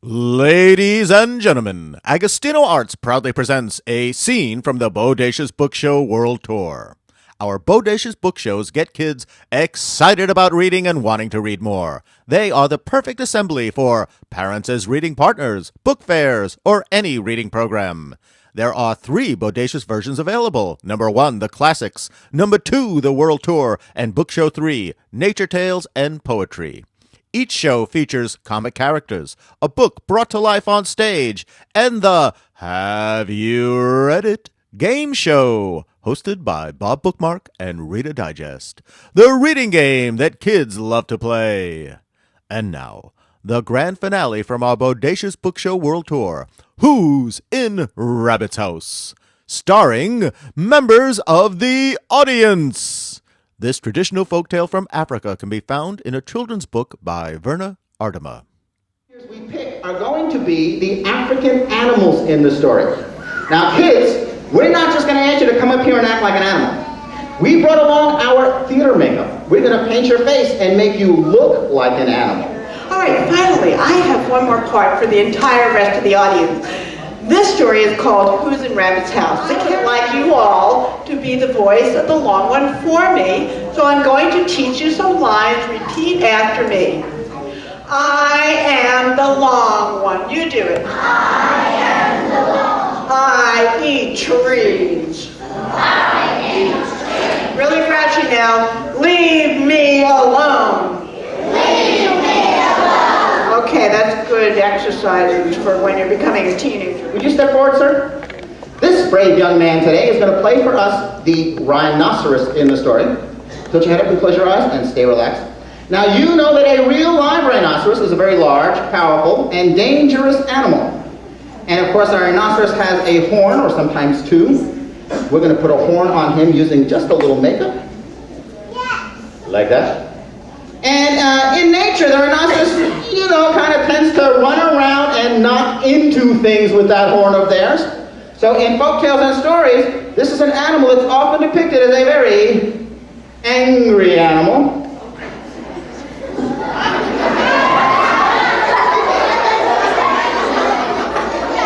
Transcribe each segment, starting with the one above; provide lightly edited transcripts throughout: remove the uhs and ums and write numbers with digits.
Ladies and gentlemen, AgostinoArts proudly presents a scene from the Bodacious Book Show World Tour. Our Bodacious book shows get kids excited about reading and wanting to read more. They are the perfect assembly for parents as reading partners, book fairs, or any reading program. There are 3 Bodacious versions available. Number 1, the classics. Number 2, the World Tour. And Book Show 3, Nature Tales and Poetry. Each show features comic characters, a book brought to life on stage, and the Have You Read It? Game show, hosted by Bob Bookmark and Reader Digest. The reading game that kids love to play. And now, the grand finale from our Bodacious Book Show World Tour, Who's in Rabbit's House? Starring members of the audience. This traditional folktale from Africa can be found in a children's book by Verna Ardema. We pick are going to be the African animals in the story. Now kids, we're not just going to ask you to come up here and act like an animal. We brought along our theater makeup. We're going to paint your face and make you look like an animal. All right, finally, I have one more part for the entire rest of the audience. This story is called Who's in Rabbit's House? I can't like you all to be the voice of the long one for me, so I'm going to teach you some lines. Repeat after me. I am the long one. You do it. I am the long one. I eat trees. I eat trees. Really grouchy now. Leave me alone. Leave me alone. Okay, that's good exercise for when you're becoming a teenager. Would you step forward, sir? This brave young man today is going to play for us the rhinoceros in the story. Put your head up and close your eyes and stay relaxed. Now you know that a real live rhinoceros is a very large, powerful, and dangerous animal. And of course our rhinoceros has a horn, or sometimes 2. We're going to put a horn on him using just a little makeup. Like that. And in nature, the rhinoceros, kind of tends to run around and knock into things with that horn of theirs. So in folktales and stories, this is an animal that's often depicted as a very angry animal.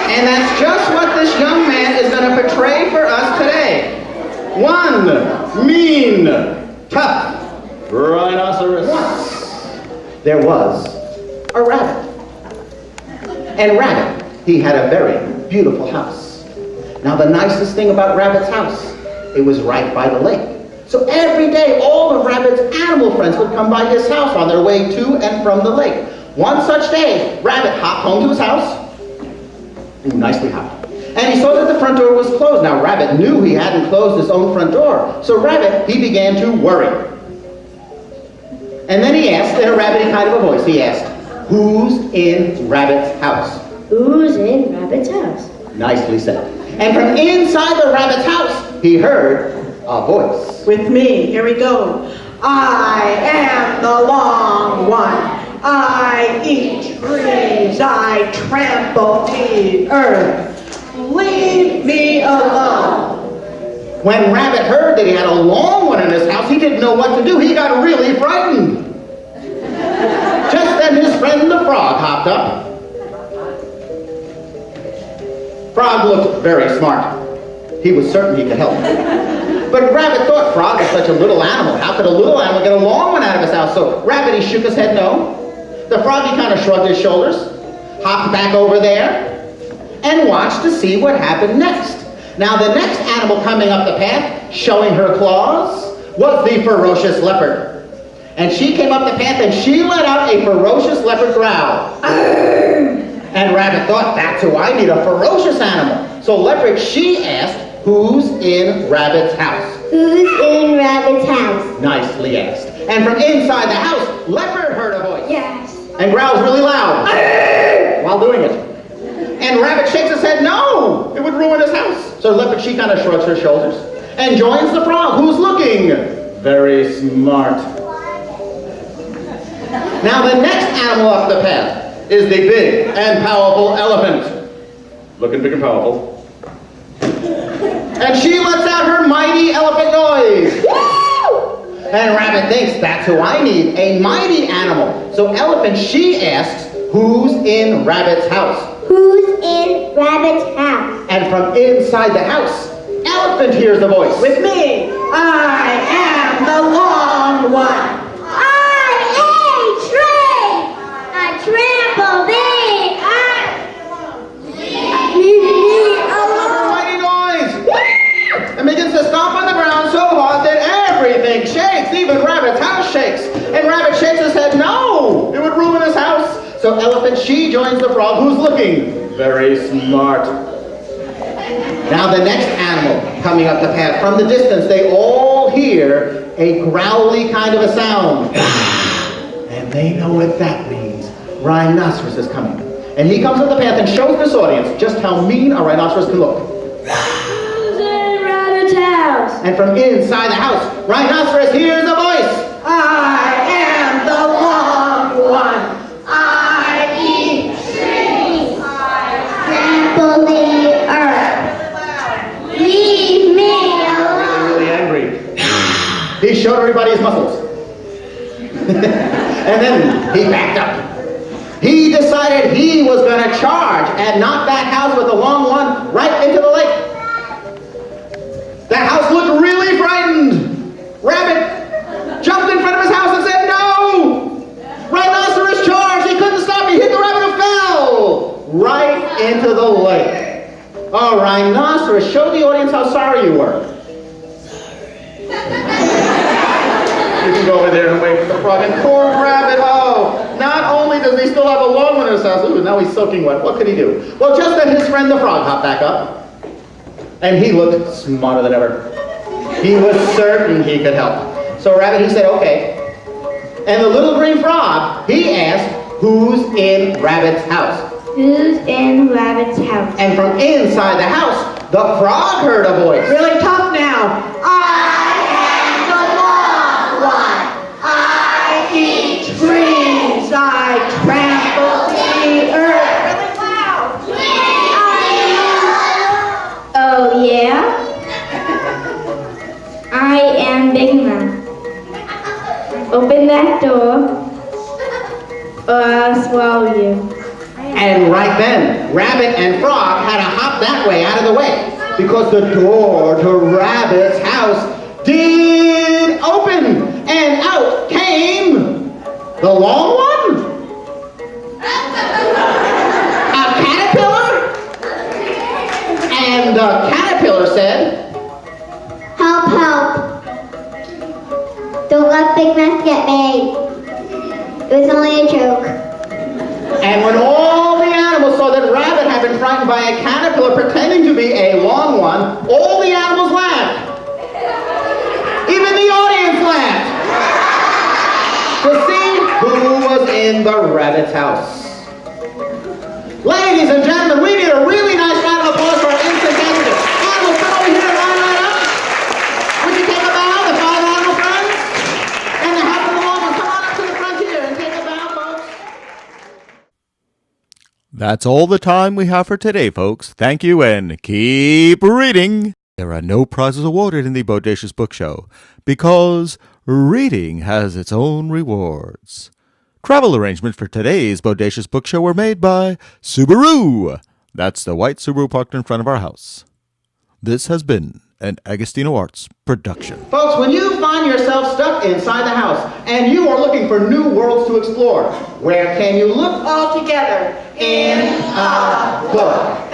And that's just what this young man is going to portray for us today. One mean, tough rhinoceros. Once there was a rabbit. And Rabbit, he had a very beautiful house. Now the nicest thing about Rabbit's house, it was right by the lake. So every day all of Rabbit's animal friends would come by his house on their way to and from the lake. One such day, Rabbit hopped home to his house. Ooh, nicely hopped. And he saw that the front door was closed. Now Rabbit knew he hadn't closed his own front door. So Rabbit, he began to worry. And then he asked, in a rabbity kind of a voice, he asked, who's in Rabbit's house? Who's in Rabbit's house? Nicely said. And from inside the rabbit's house, he heard a voice. With me, here we go. I am the long one. I eat trees. I trample the earth. Leave me alone. When Rabbit heard that he had a long one in his house, he didn't know what to do. He got really frightened. Just then his friend the frog hopped up. Frog looked very smart. He was certain he could help. But Rabbit thought Frog was such a little animal. How could a little animal get a long one out of his house? So Rabbit, he shook his head no. The frog, he kind of shrugged his shoulders, hopped back over there, and watched to see what happened next. Now the next animal coming up the path, showing her claws, was the ferocious leopard. And she came up the path and she let out a ferocious leopard growl. And Rabbit thought, that's who I need, a ferocious animal. So Leopard, she asked, who's in Rabbit's house? Who's in Rabbit's house? Nicely asked. And from inside the house, Leopard heard a voice. Yes. And growls really loud while doing it. And Rabbit shakes his head, no, it would ruin his house. So Leopard, she kind of shrugs her shoulders and joins the frog, who's looking very smart. Now the next animal up the path is the big and powerful elephant. Looking big and powerful. And she lets out her mighty elephant noise. Woo! And Rabbit thinks, that's who I need, a mighty animal. So Elephant, she asks, Who's in Rabbit's house? Who's in Rabbit's house? And from inside the house, Elephant hears the voice. With me, I am the long one. I'm a tree. I trample thee. Leave me alone. Mighty noise! And begins to stomp on the ground so hard that everything shakes. Even Rabbit's house shakes. And Rabbit shakes his head. No! It would ruin his house. So Elephant, she joins the frog, who's looking very smart. Now the next animal coming up the path, from the distance, they all hear a growly kind of a sound. And they know what that means. Rhinoceros is coming. And he comes up the path and shows this audience just how mean a rhinoceros can look. Who's in Rabbit's house? And from inside the house, Rhinoceros hears a voice. I am the long one. I eat Trees. Trample the earth. Leave me alone. Really angry. He showed everybody his muscles. And then he backed up. He decided he was going to charge and knock that house with the long one right into the lake. The house looked really frightened. Rabbit jumped in front of his house and said, "No! Rhinoceros charged! He couldn't stop! He hit the rabbit and fell! Right into the lake." Oh, Rhinoceros, show the audience how sorry you were. You can go over there and wait for the frog. And poor Rabbit, oh, not only does he still have a long one in his house, ooh, now he's soaking wet. What could he do? Well, just then his friend the frog hopped back up. And he looked smarter than ever. He was certain he could help. So Rabbit, he said, okay. And the little green frog, he asked, who's in Rabbit's house? Who's in Rabbit's house? And from inside the house, the frog heard a voice. really tough now. I am the long one. I eat trees. I trample the earth. Really loud. Oh, yeah? I am Big Mouth. Open that door, or I'll swallow you. And right then, Rabbit and Frog had to hop that way, out of the way, because the door to Rabbit's house did open, and out came the long one, a caterpillar, and the caterpillar said, Help, help. Don't let Big Mouth get made. It was only a joke. and when all the animals saw that Rabbit had been frightened by a caterpillar pretending to be a long one, all the animals laughed. Even the audience laughed to see who was in the rabbit's house. Ladies and gentlemen, we need a really nice round of applause for our instant candidate. Animals, come over here, line up. Would you take a bow, the five animal friends? And the half of the long ones, come on up to the front here and take a bow, folks. That's all the time we have for today, folks. Thank you and keep reading. There are no prizes awarded in the Bodacious Book Show because reading has its own rewards. Travel arrangements for today's Bodacious Book Show were made by Subaru. That's the white Subaru parked in front of our house. This has been an AgostinoArts production. Folks, when you find yourself stuck inside the house and you are looking for new worlds to explore, where can you look? All together In a book.